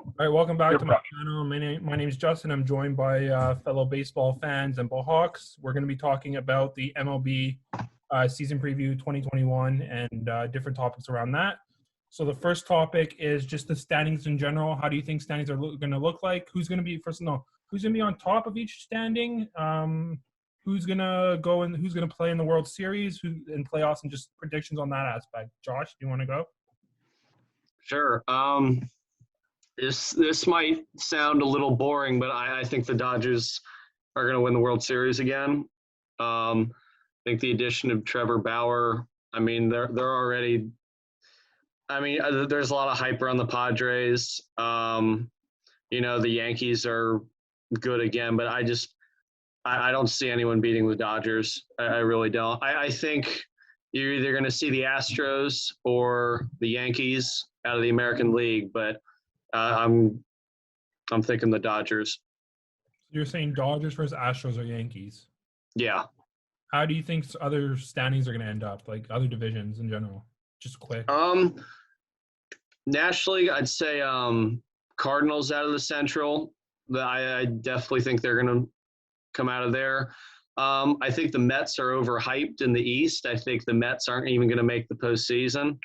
All right, welcome back to my channel. My name is Justin. I'm joined by fellow baseball fans and Ballhawks. We're going to be talking about the MLB season preview 2021 and different topics around that. So the first topic is just the standings in general. How do you think standings are going to look like? Who's going to be who's going to be on top of each standing? Who's going to go and who's going to play in the World Series? Who in playoffs, and just predictions on that aspect. Josh, do you want to go? Sure. This might sound a little boring, but I think the Dodgers are going to win the World Series again. I think the addition of Trevor Bauer, they're already – there's a lot of hype around the Padres. The Yankees are good again, but I don't see anyone beating the Dodgers. I really don't. I think you're either going to see the Astros or the Yankees out of the American League, but I'm thinking the Dodgers. You're saying Dodgers versus Astros or Yankees? Yeah. How do you think other standings are going to end up, like other divisions in general? Just quick. Nationally, I'd say Cardinals out of the Central. I definitely think they're going to come out of there. I think the Mets are overhyped in the East. I think the Mets aren't even going to make the postseason.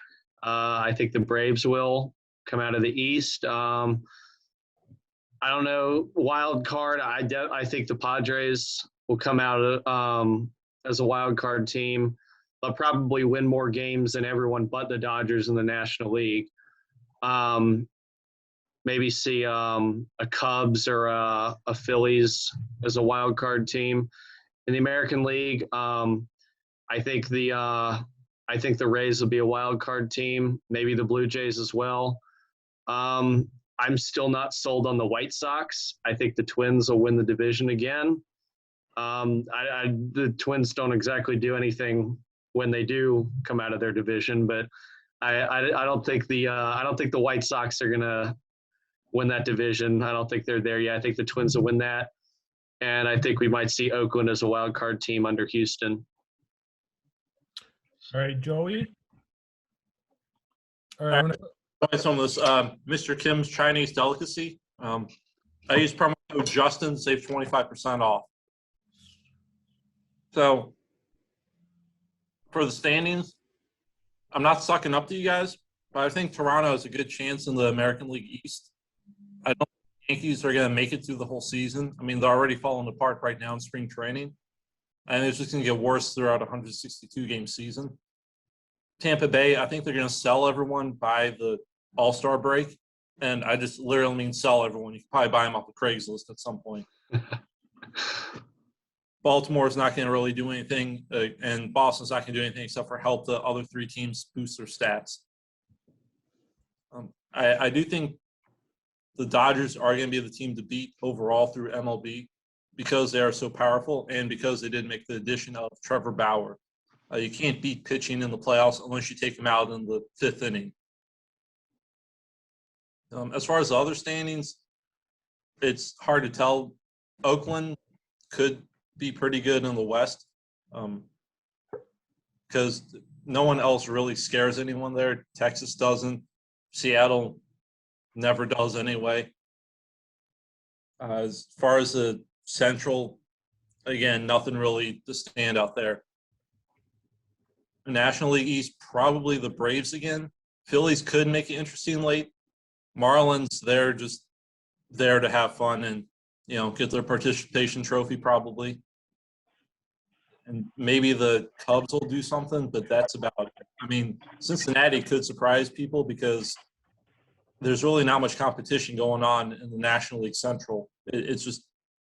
I think the Braves will come out of the East. I don't know. Wild card, I think the Padres will come out as a wild card team. They'll probably win more games than everyone but the Dodgers in the National League. Maybe see a Cubs or a Phillies as a wild card team. In the American League, I think the Rays will be a wild card team. Maybe the Blue Jays as well. I'm still not sold on the White Sox. I think the Twins will win the division again. The Twins don't exactly do anything when they do come out of their division, but I don't think the White Sox are gonna win that division. I don't think they're there yet. I think the Twins will win that, and I think we might see Oakland as a wild card team under Houston. All right, Joey. All right, on this, Mr. Kim's Chinese delicacy. I use promo code Justin, save 25% off. So for the standings, I'm not sucking up to you guys, but I think Toronto has a good chance in the American League East. I don't think the Yankees are going to make it through the whole season. They're already falling apart right now in spring training, and it's just going to get worse throughout a 162-game season. Tampa Bay, I think they're going to sell everyone by the All-Star break, and I just literally mean sell everyone. You can probably buy them off of Craigslist at some point. Baltimore's not going to really do anything, and Boston's not going to do anything except for help the other three teams boost their stats. I do think the Dodgers are going to be the team to beat overall through MLB because they are so powerful and because they did make the addition of Trevor Bauer. You can't beat pitching in the playoffs unless you take them out in the fifth inning. As far as the other standings, it's hard to tell. Oakland could be pretty good in the West because no one else really scares anyone there. Texas doesn't. Seattle never does anyway. As far as the Central, again, nothing really to stand out there. National League East, probably the Braves again. Phillies could make it interesting late. Marlins, they're just there to have fun and, get their participation trophy probably. And maybe the Cubs will do something, but that's about it. Cincinnati could surprise people because there's really not much competition going on in the National League Central. It's just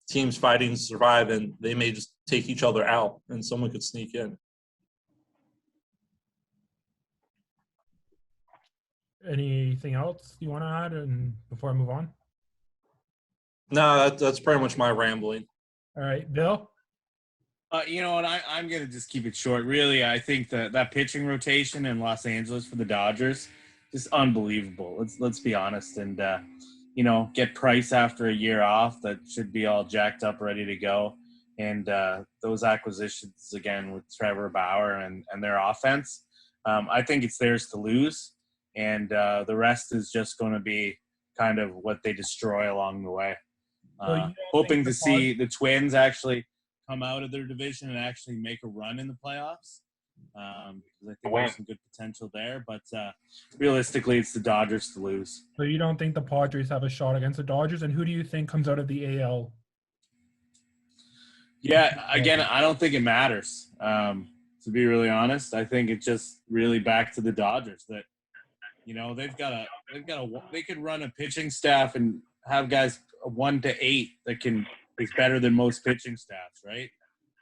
teams fighting to survive, and they may just take each other out, and someone could sneak in. Anything else you want to add and before I move on? No, that's pretty much my rambling. All right, Bill? You know what? I'm going to just keep it short. Really, I think that pitching rotation in Los Angeles for the Dodgers is unbelievable. Let's be honest. And, get Price after a year off. That should be all jacked up, ready to go. And those acquisitions, again, with Trevor Bauer and their offense, I think it's theirs to lose. And the rest is just going to be kind of what they destroy along the way. So you don't Hoping think to the see the Twins actually come out of their division and actually make a run in the playoffs. Because I think there's some good potential there. But realistically, it's the Dodgers to lose. So you don't think the Padres have a shot against the Dodgers? And who do you think comes out of the AL? Yeah, again, I don't think it matters. To be really honest, I think it's just really back to the Dodgers that, you know, they could run a pitching staff and have guys 1 to 8 that is better than most pitching staffs, right?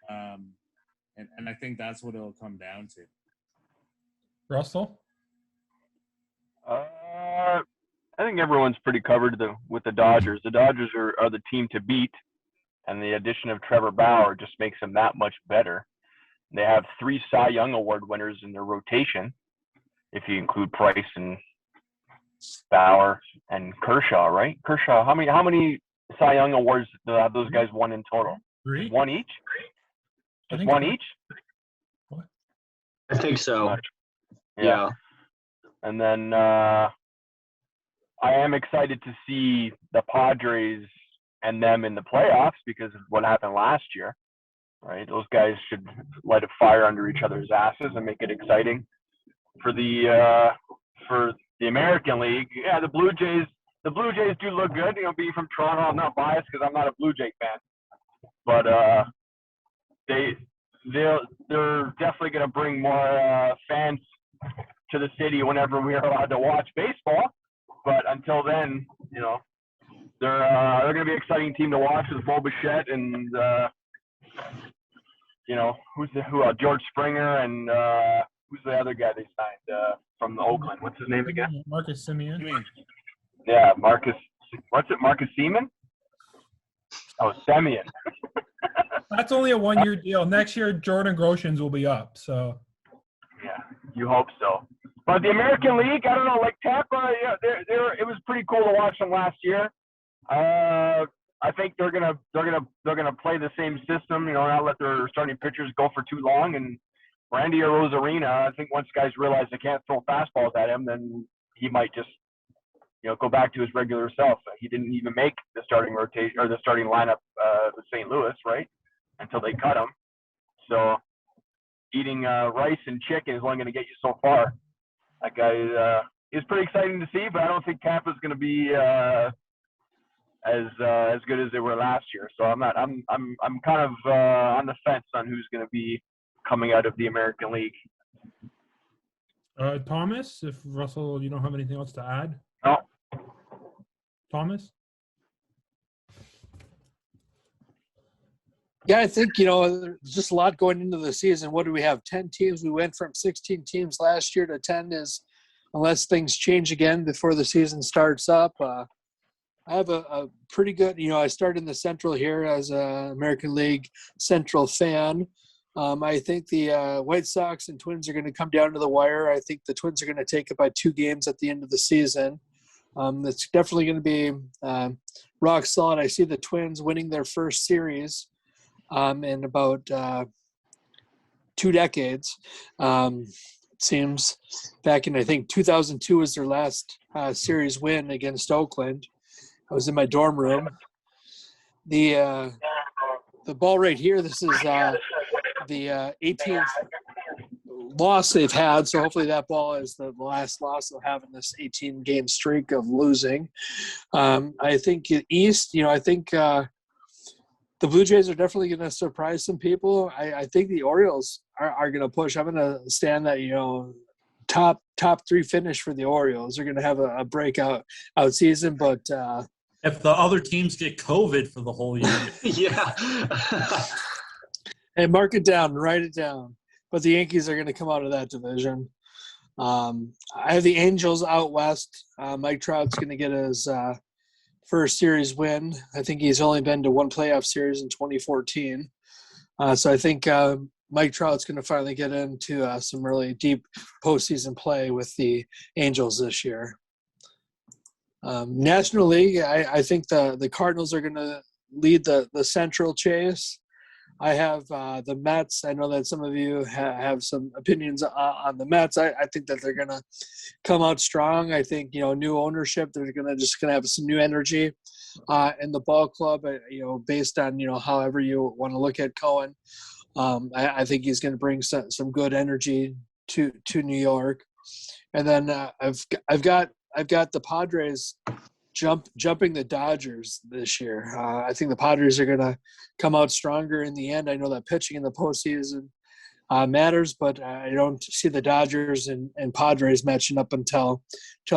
And I think that's what it'll come down to. Russell? I think everyone's pretty covered with the Dodgers. The Dodgers are the team to beat, and the addition of Trevor Bauer just makes them that much better. They have 3 Cy Young Award winners in their rotation, if you include Price and Bauer and Kershaw, right? Kershaw, how many Cy Young Awards have those guys won in total? 3? One each? Just think one so. each? I think so. Yeah. And then I am excited to see the Padres and them in the playoffs because of what happened last year, right? Those guys should light a fire under each other's asses and make it exciting for the American League. Yeah, the Blue Jays do look good. You know, being from Toronto, I'm not biased because I'm not a Blue Jay fan, but they're definitely going to bring more fans to the city whenever we are allowed to watch baseball. But until then, you know, they're going to be an exciting team to watch with Bo Bichette and you know, George Springer and who's the other guy they signed from Oakland? What's his name again? Marcus Semien. Yeah, Marcus. What's it? Marcus Semien? Oh, Semien. That's only a 1-year deal. Next year, Jordan Groshans will be up. So Yeah, you hope so. But the American League, I don't know, like Tampa, yeah, it was pretty cool to watch them last year. I think they're gonna play the same system, you know, not let their starting pitchers go for too long. And Randy Arozarena, I think once guys realize they can't throw fastballs at him, then he might just, you know, go back to his regular self. He didn't even make the starting rotation or the starting lineup with St. Louis, right, until they cut him. So eating rice and chicken is only going to get you so far. That guy is pretty exciting to see, but I don't think Tampa's going to be as good as they were last year. So I'm kind of on the fence on who's going to be coming out of the American League. Thomas, if Russell, you don't have anything else to add? No. Thomas? Yeah, I think, you know, there's just a lot going into the season. What do we have? 10 teams. We went from 16 teams last year to 10 unless things change again before the season starts up. I have a pretty good, you know, I started in the Central here as an American League Central fan. I think the White Sox and Twins are going to come down to the wire. I think the Twins are going to take it by 2 games at the end of the season. It's definitely going to be rock solid. I see the Twins winning their first series in about 2 decades. It seems back in, I think, 2002 was their last series win against Oakland. I was in my dorm room. The ball right here, this is the 18th loss they've had, so hopefully that ball is the last loss they'll have in this 18-game streak of losing. I think East, you know, I think the Blue Jays are definitely going to surprise some people. I think the Orioles are going to push. I'm going to stand that, you know, top 3 finish for the Orioles. They're going to have a breakout season, but if the other teams get COVID for the whole year. Yeah. hey, mark it down, write it down. But the Yankees are going to come out of that division. I have the Angels out west. Mike Trout's going to get his first series win. I think he's only been to 1 playoff series in 2014. So I think Mike Trout's going to finally get into some really deep postseason play with the Angels this year. National League, I think the Cardinals are going to lead the Central chase. I have the Mets. I know that some of you have some opinions on the Mets. I think that they're going to come out strong. I think, new ownership, they're going to have some new energy in the ball club, based on, however you want to look at Cohen. I think he's going to bring some good energy to New York. And then I've got the Padres jumping the Dodgers this year. I think the Padres are going to come out stronger in the end. I know that pitching in the postseason matters, but I don't see the Dodgers and Padres matching up until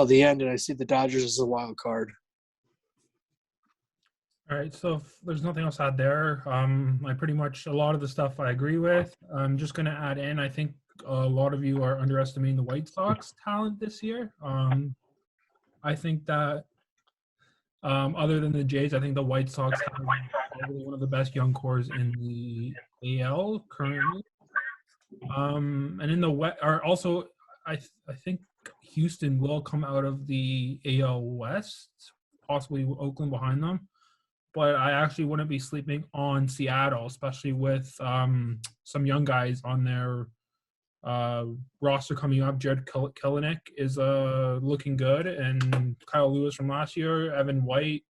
the end, and I see the Dodgers as a wild card. All right, so if there's nothing else out there, I pretty much a lot of the stuff I agree with. I'm just going to add in, I think a lot of you are underestimating the White Sox talent this year. I think that other than the Jays, I think the White Sox have probably one of the best young cores in the AL currently. And in the West, are also I think Houston will come out of the AL West, possibly Oakland behind them. But I actually wouldn't be sleeping on Seattle, especially with some young guys on their roster coming up. Jared Kelenic is looking good, and Kyle Lewis from last year, Evan White,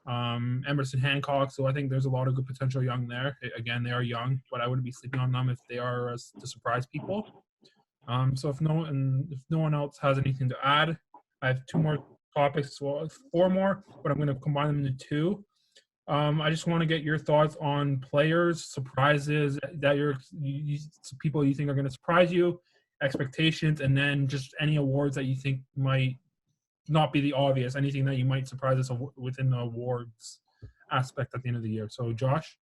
Emerson Hancock. So I think there's a lot of good potential young there. Again, they are young, but I wouldn't be sleeping on them if they are to surprise people. So if no one else has anything to add, I have 2 more topics, well, 4 more, but I'm going to combine them into 2. I just want to get your thoughts on players, surprises that people you think are going to surprise you, expectations, and then just any awards that you think might not be the obvious, anything that you might surprise us within the awards aspect at the end of the year. So, Josh?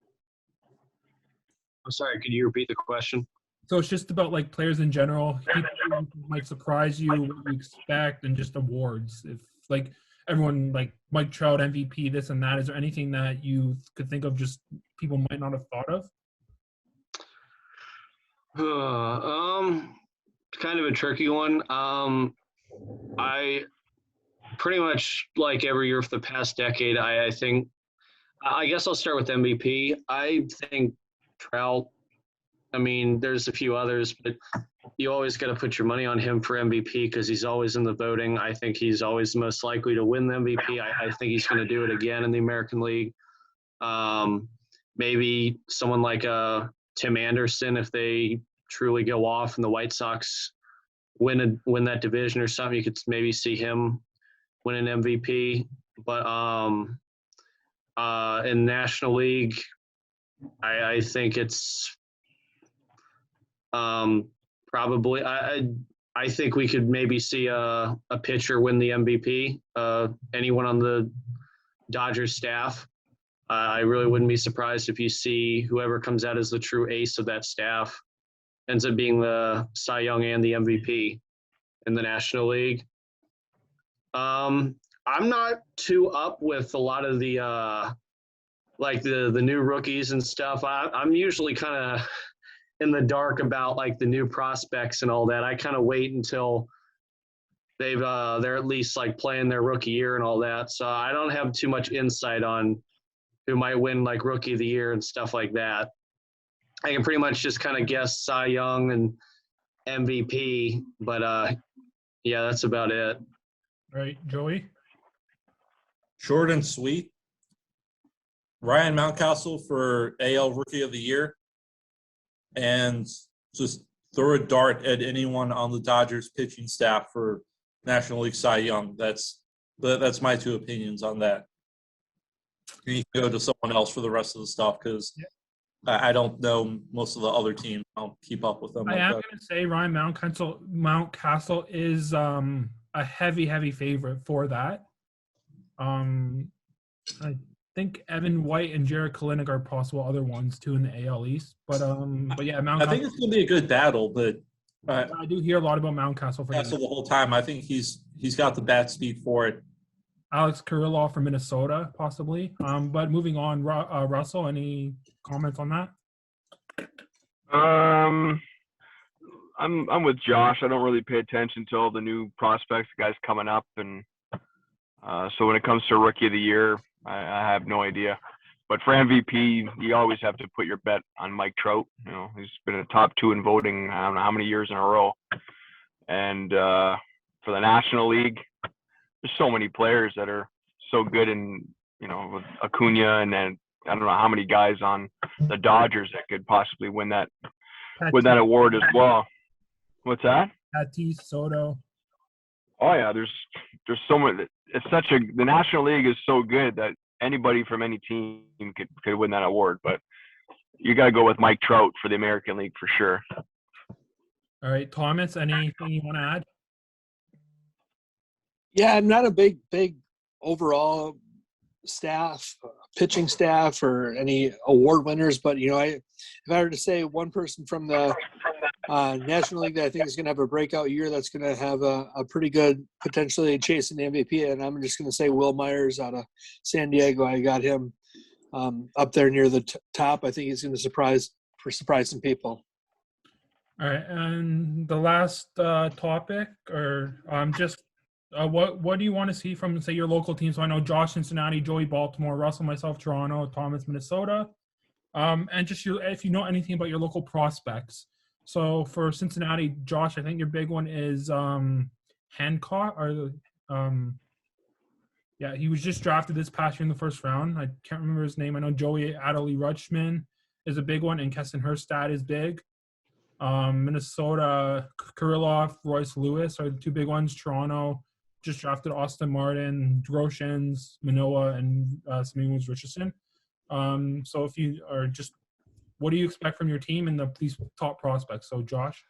I'm sorry, could you repeat the question? So it's just about like players in general, people who might surprise you, what you expect, and just awards. If like everyone like Mike Trout, MVP, this and that, is there anything that you could think of just people might not have thought of? Kind of a tricky one. I pretty much like every year for the past decade, I think, I guess I'll start with MVP. I think Trout, I mean, there's a few others, but you always got to put your money on him for MVP because he's always in the voting. I think he's always most likely to win the MVP. I think he's going to do it again in the American League. Maybe someone like Tim Anderson, if they truly go off and the White Sox win that division or something, you could maybe see him win an MVP. But in National League, I think it's probably I think we could maybe see a pitcher win the MVP. Anyone on the Dodgers staff. I really wouldn't be surprised if you see whoever comes out as the true ace of that staff ends up being the Cy Young and the MVP in the National League. I'm not too up with a lot of the like the new rookies and stuff. I'm usually kind of in the dark about like the new prospects and all that. I kind of wait until they're at least like playing their rookie year and all that. So I don't have too much insight on who might win like rookie of the year and stuff like that. I can pretty much just kind of guess Cy Young and MVP, but yeah, that's about it. All right, Joey? Short and sweet. Ryan Mountcastle for AL Rookie of the Year. And just throw a dart at anyone on the Dodgers pitching staff for National League Cy Young. That's my 2 opinions on that. You can go to someone else for the rest of the stuff because I don't know most of the other teams. I don't keep up with them. I am going to say Ryan Mountcastle is a heavy favorite for that. I think Evan White and Jared Kelenic are possible other ones too in the AL East. But yeah, Mountcastle. I think it's going to be a good battle, but I do hear a lot about Mountcastle for the whole time. I think he's got the bat speed for it. Alex Killeroff from Minnesota, possibly. But moving on, Russell, any comments on that? I'm with Josh. I don't really pay attention to all the new prospects, the guys coming up, and so when it comes to Rookie of the Year, I have no idea. But for MVP, you always have to put your bet on Mike Trout. He's been a top 2 in voting, I don't know how many years in a row. And for the National League, there's so many players that are so good in, with Acuna, and then I don't know how many guys on the Dodgers that could possibly win that award as well. What's that? Tatis, Soto. Oh yeah, there's so much. The National League is so good that anybody from any team could win that award. But you got to go with Mike Trout for the American League for sure. All right, Thomas, anything you want to add? Yeah, I'm not a big overall pitching staff or any award winners, but if I were to say one person from the National League that I think is going to have a breakout year, that's going to have a pretty good potentially chasing the MVP, and I'm just going to say Will Myers out of San Diego. I got him up there near the top. I think he's going to surprise some people. All right, and the last topic, or what do you want to see from, say, your local teams? So I know Josh, Cincinnati, Joey, Baltimore, Russell, myself, Toronto, Thomas, Minnesota, and just if you know anything about your local prospects. So for Cincinnati, Josh, I think your big one is Hancock, he was just drafted this past year in the first round. I can't remember his name. I know Joey Adley Rutschman is a big one, and Keston Herstad is big. Minnesota, Kiriloff, Royce Lewis are the 2 big ones. Toronto just drafted Austin Martin, Groshans, Manoah, and Samuels Richardson. So if you are just, what do you expect from your team and these top prospects? So Josh?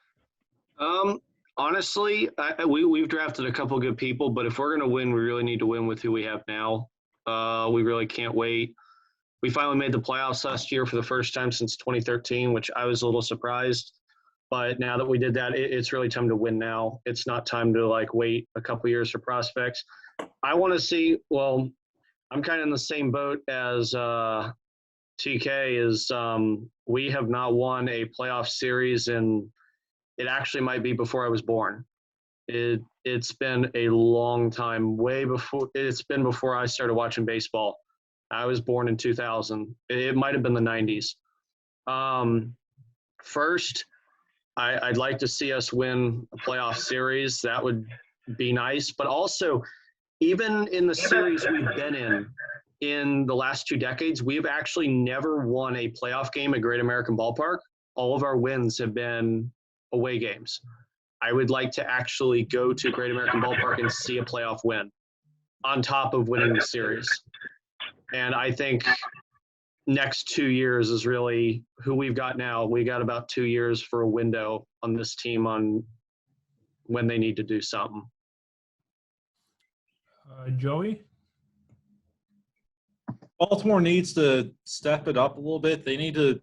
Honestly, we've drafted a couple good people, but if we're going to win, we really need to win with who we have now. We really can't wait. We finally made the playoffs last year for the first time since 2013, which I was a little surprised. But now that we did that, it's really time to win now. It's not time to wait a couple years for prospects. I want to see, I'm kind of in the same boat as TK is we have not won a playoff series, and it actually might be before I was born. It's been a long time, it's been before I started watching baseball. I was born in 2000. It might have been the 90s. First, I'd like to see us win a playoff series. That would be nice. But also, even in the series we've been in the last 2 decades, we've actually never won a playoff game at Great American Ballpark. All of our wins have been away games. I would like to actually go to Great American Ballpark and see a playoff win on top of winning the series. And I think next 2 years is really who we've got now. We got about 2 years for a window on this team on when they need to do something. Joey? Baltimore needs to step it up a little bit. They need to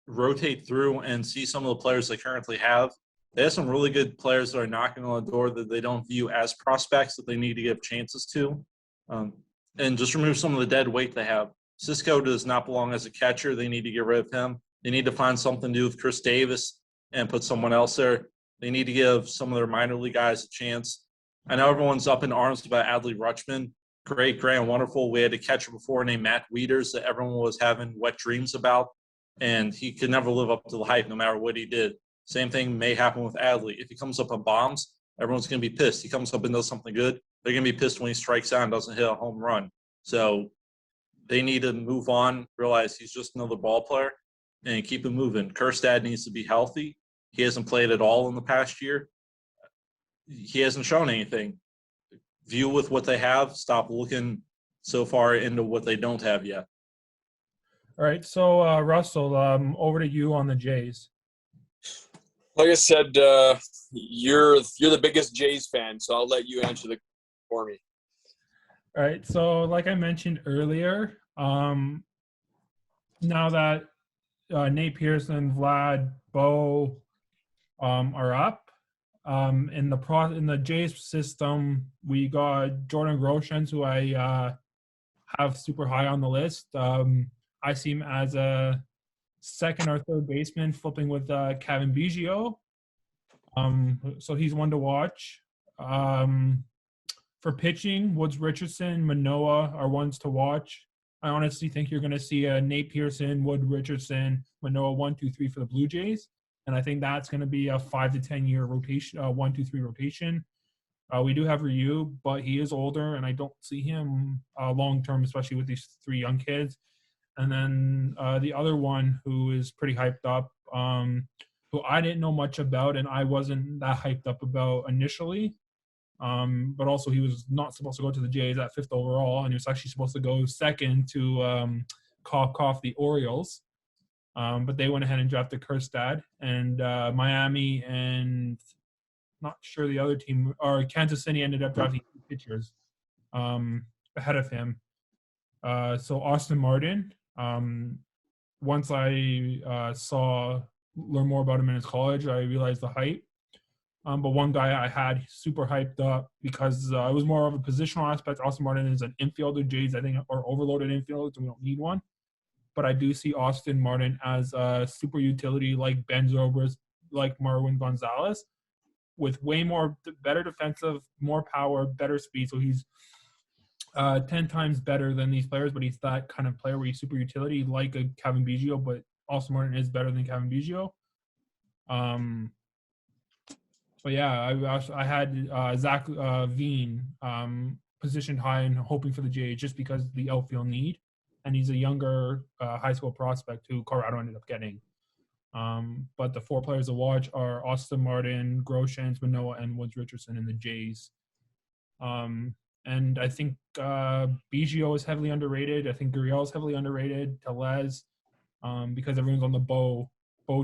rotate through and see some of the players they currently have. They have some really good players that are knocking on the door that they don't view as prospects that they need to give chances to. And just remove some of the dead weight they have. Cisco does not belong as a catcher. They need to get rid of him. They need to find something to do with Chris Davis and put someone else there. They need to give some of their minor league guys a chance. I know everyone's up in arms about Adley Rutschman. Great and wonderful. We had a catcher before named Matt Wieters that everyone was having wet dreams about, and he could never live up to the hype no matter what he did. Same thing may happen with Adley. If he comes up on bombs, everyone's going to be pissed. He comes up and does something good, they're going to be pissed when he strikes out and doesn't hit a home run. So they need to move on, realize he's just another ball player, and keep it moving. Kerstad needs to be healthy. He hasn't played at all in the past year. He hasn't shown anything. View with what they have. Stop looking so far into what they don't have yet. All right, so Russell, over to you on the Jays. Like I said, you're the biggest Jays fan, so I'll let you answer the for me. All right, so like I mentioned earlier, now that Nate Pearson, Vlad, Bo are up, in the Jays system, we got Jordan Groshans, who I have super high on the list. I see him as a second or third baseman, flipping with Kevin Biggio. So he's one to watch. For pitching, Woods Richardson, Manoah are ones to watch. I honestly think you're going to see Nate Pearson, Wood Richardson, Manoah 1, 2, 3 for the Blue Jays. And I think that's going to be a 5 to 10 year rotation, 1, 2, 3 rotation. We do have Ryu, but he is older, and I don't see him long term, especially with these 3 young kids. And then the other one who is pretty hyped up, who I didn't know much about, and I wasn't that hyped up about initially. But also he was not supposed to go to the Jays at 5th overall, and he was actually supposed to go 2nd to cough the Orioles. But they went ahead and drafted Kerstad, and Miami and not sure the other team, or Kansas City ended up drafting 2 pitchers ahead of him. So Austin Martin, once I learn more about him in his college, I realized the hype. But one guy I had super hyped up because it was more of a positional aspect. Austin Martin is an infielder. Jays, I think, are overloaded infielders, so we don't need one. But I do see Austin Martin as a super utility like Ben Zobrist, like Marwin Gonzalez, with way more better defensive, more power, better speed. So he's 10 times better than these players, but he's that kind of player where he's super utility like a Kevin Biggio, but Austin Martin is better than Kevin Biggio. But yeah, I had Zach Veen positioned high and hoping for the Jays just because of the outfield need. And he's a younger high school prospect who Colorado ended up getting. But the 4 players to watch are Austin Martin, Groshans, Manoah, and Woods Richardson in the Jays. And I think Biggio is heavily underrated. I think Gurriel is heavily underrated. Tellez, because everyone's on the Bo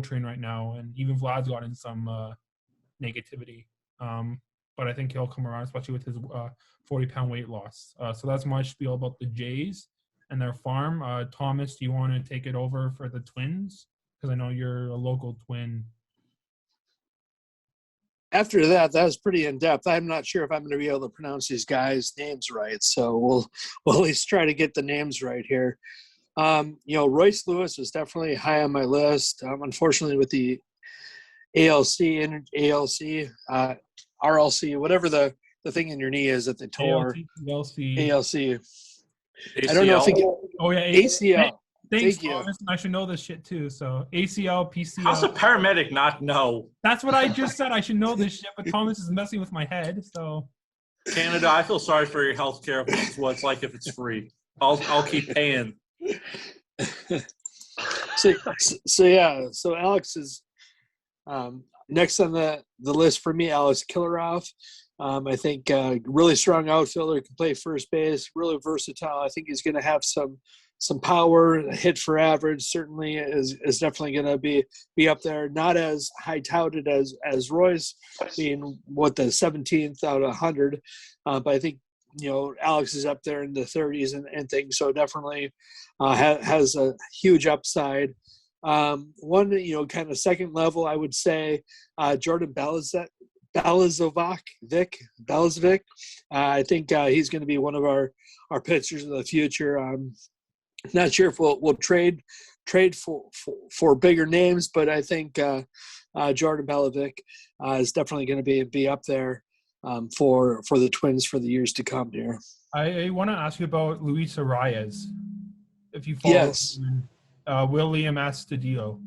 train right now, and even Vlad's gotten some negativity. But I think he'll come around, especially with his 40-pound weight loss. So that's my spiel about the Jays and their farm. Thomas, do you want to take it over for the Twins? Because I know you're a local Twin. After that was pretty in-depth. I'm not sure if I'm going to be able to pronounce these guys' names right, so we'll at least try to get the names right here. Royce Lewis is definitely high on my list. Unfortunately, with the ALC, RLC, whatever the thing in your knee is that they tore. ALC. I don't know if he can. Oh, yeah. ACL. Thanks, Thank you. Thomas. I should know this shit too. So ACL, PCL. How's a paramedic not know? That's what I just said. I should know this shit, but Thomas is messing with my head. So Canada, I feel sorry for your health care. It's what it's like if it's free. I'll keep paying. So Alex is next on the list for me. Alex Killeroff. I think really strong outfielder, can play first base, really versatile. I think he's going to have some power, hit for average. Certainly is definitely going to be up there. Not as high touted as Royce, being the 17th out of 100. But I think Alex is up there in the 30s and things. So definitely has a huge upside. One kind of second level, I would say Jordan Balazovic. I think he's going to be one of our pitchers in the future. Not sure if we'll trade for bigger names, but I think Jordan Balazovic is definitely going to be up there for the Twins for the years to come here. I want to ask you about Luis Sarayas. If you follow Yes. William Astudillo.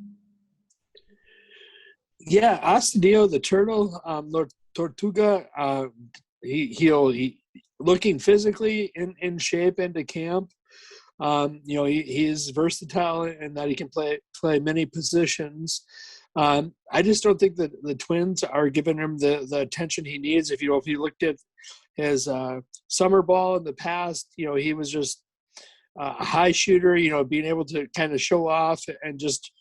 Yeah, Astudillo, the turtle, Tortuga, he looking physically in shape into camp. He is versatile in that he can play many positions. I just don't think that the Twins are giving him the attention he needs. If you looked at his summer ball in the past, he was just a high shooter, being able to kind of show off and just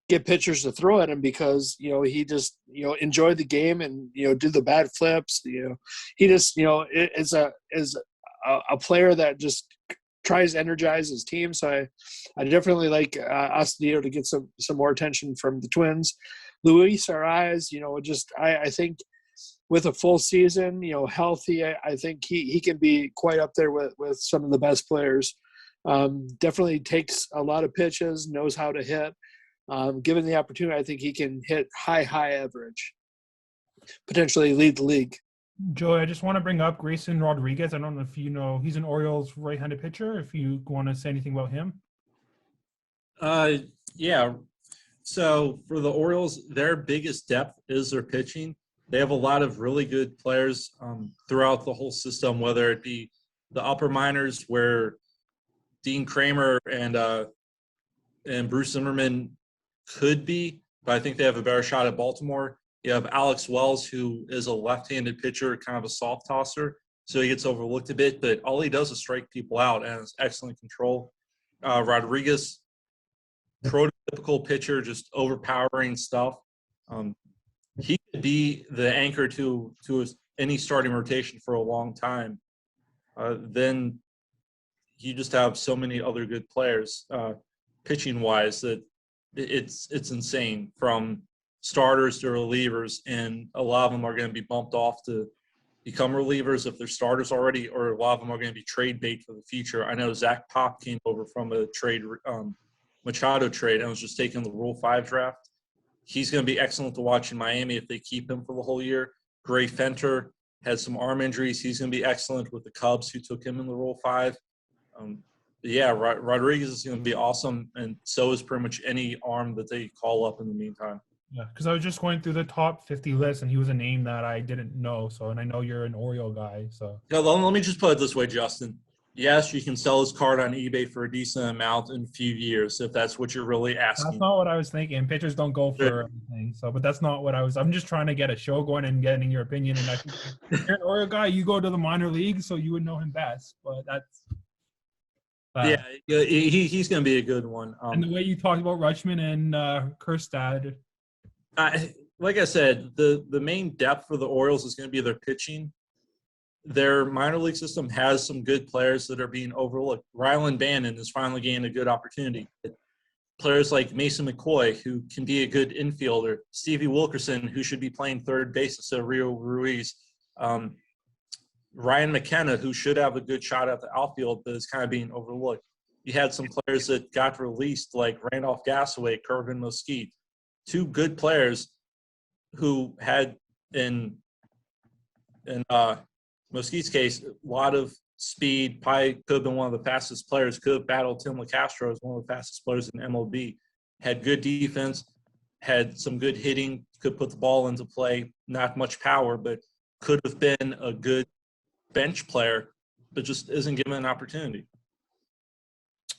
get pitchers to throw at him because, he just, enjoyed the game and, do the bad flips. He just, is a player that just tries to energize his team. So I definitely like Astudillo to get some more attention from the Twins. Luis Sarayas, I think with a full season, healthy, I think he can be quite up there with some of the best players. Definitely takes a lot of pitches, knows how to hit. Given the opportunity, I think he can hit high average, potentially lead the league. Joey, I just want to bring up Grayson Rodriguez. I don't know if you know, he's an Orioles right-handed pitcher. If you want to say anything about him. Yeah. So for the Orioles, their biggest depth is their pitching. They have a lot of really good players throughout the whole system, whether it be the upper minors where Dean Kramer and Bruce Zimmerman could be, but I think they have a better shot at Baltimore. You have Alex Wells, who is a left-handed pitcher, kind of a soft tosser, so he gets overlooked a bit, but all he does is strike people out and has excellent control. Rodriguez, prototypical pitcher, just overpowering stuff. He could be the anchor to any starting rotation for a long time. Then you just have so many other good players, pitching-wise, that it's insane, from starters to relievers, and a lot of them are going to be bumped off to become relievers if they're starters already, or a lot of them are going to be trade bait for the future. I know Zach Pop came over from a trade, Machado trade, and was just taking the Rule 5 draft. He's going to be excellent to watch in Miami if they keep him for the whole year. Gray Fenter had some arm injuries. He's going to be excellent with the Cubs, who took him in the Rule 5. Rodriguez is going to be awesome, and so is pretty much any arm that they call up in the meantime. Yeah, because I was just going through the top 50 list, and he was a name that I didn't know. So, and I know you're an Oriole guy. So, Yeah, let me just put it this way, Justin. Yes, you can sell his card on eBay for a decent amount in a few years if that's what you're really asking. that's not what I was thinking. Pitchers don't go for anything. So, but that's not what I was. I'm just trying to get a show going and getting your opinion. And I think if you're an Oriole guy, you go to the minor leagues, so you would know him best. But that's. Yeah, he's going to be a good one. And the way you talked about Rutschman and Kerstad. Like I said, the main depth for the Orioles is going to be their pitching. Their minor league system has some good players that are being overlooked. Rylan Bannon is finally getting a good opportunity. Players like Mason McCoy, who can be a good infielder. Stevie Wilkerson, who should be playing third base instead of Rio Ruiz. Ryan McKenna, who should have a good shot at the outfield, but is kind of being overlooked. You had some players that got released, like Randolph Gasaway, Kervin Mesquite. Two good players who had, in Mesquite's case, a lot of speed, probably could have been one of the fastest players, could have battled Tim LeCastro as one of the fastest players in MLB, had good defense, had some good hitting, could put the ball into play, not much power, but could have been a good bench player, but just isn't given an opportunity.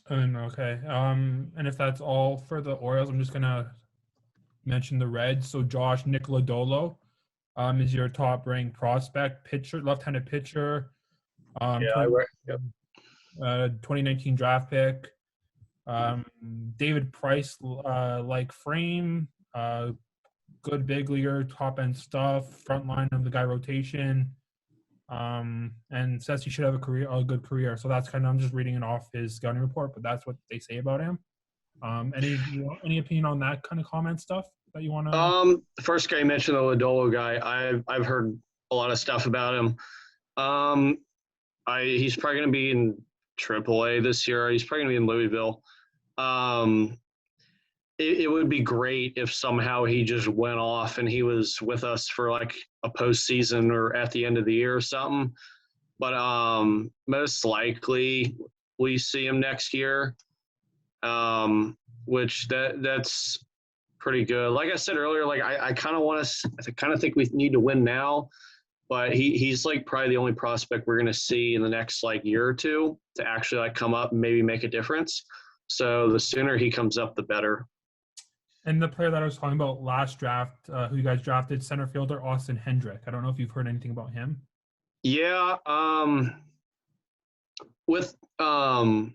Okay. And if that's all for the Orioles, I'm just gonna mention the Reds. So Josh Nicoladolo is your top-ranked prospect pitcher, left-handed pitcher. 2019 draft pick. David Price like frame, good big leaguer, top-end stuff, front line of the guy rotation. And says he should have a good career. So that's I'm just reading it off his scouting report, but that's what they say about him. Any opinion on that kind of comment stuff that you want to? The first guy you mentioned, the Lodolo guy, I've heard a lot of stuff about him. He's probably going to be in AAA this year. He's probably going to be in Louisville. It would be great if somehow he just went off and he was with us for like a postseason or at the end of the year or something. But most likely we see him next year, which that's pretty good. Like I said earlier, like I kind of think we need to win now. But he's like probably the only prospect we're going to see in the next like year or two to actually like come up and maybe make a difference. So the sooner he comes up, the better. And the player that I was talking about last draft, who you guys drafted, center fielder Austin Hendrick. I don't know if you've heard anything about him. Yeah, with Aquino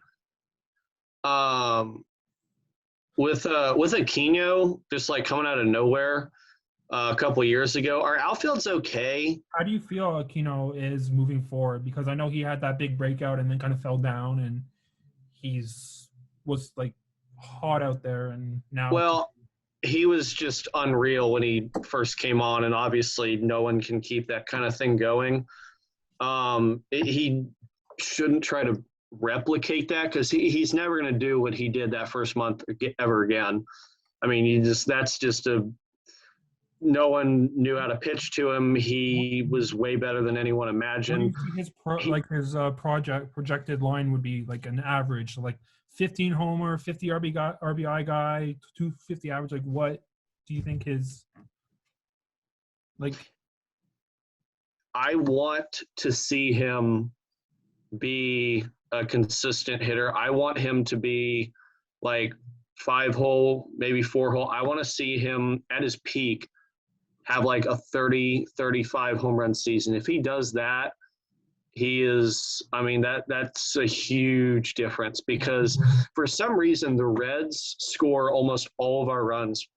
just like coming out of nowhere a couple of years ago, our outfield's okay. How do you feel Aquino is moving forward? Because I know he had that big breakout and then kind of fell down, and was like hot out there, and now. Well, he was just unreal when he first came on, and obviously no one can keep that kind of thing going. He shouldn't try to replicate that because he's never going to do what he did that first month ever again. I mean, that's just no one knew how to pitch to him. He was way better than anyone What do imagined. you think his projected line would be, like an average, so like 15 homer, 50 RBI guy, 250 average? Like, what do you think his, like? I want to see him be a consistent hitter. I want him to be like 5-hole, maybe 4-hole. I want to see him at his peak have like a 30, 35 home run season. If he does that, he is, I mean, that's a huge difference, because for some reason the Reds score almost all of our runs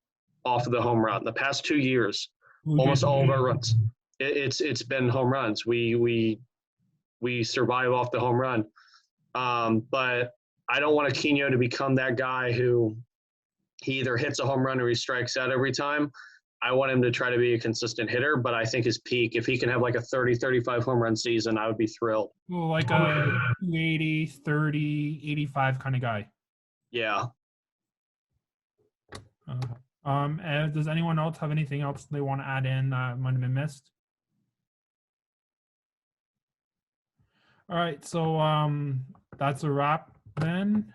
off of the home run. The past 2 years, almost all of our runs. It's been home runs. We survive off the home run. But I don't want Aquino to become that guy who he either hits a home run or he strikes out every time. I want him to try to be a consistent hitter, but I think his peak, if he can have like a 30, 35 home run season, I would be thrilled. Well, like a 280, 30, 85 kind of guy. Yeah. And does anyone else have anything else they want to add in that might have been missed? All right, so that's a wrap then.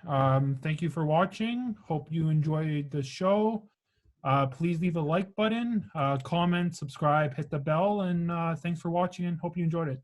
Thank you for watching. Hope you enjoyed the show. Please leave a like button, comment, subscribe, hit the bell, and thanks for watching, and hope you enjoyed it.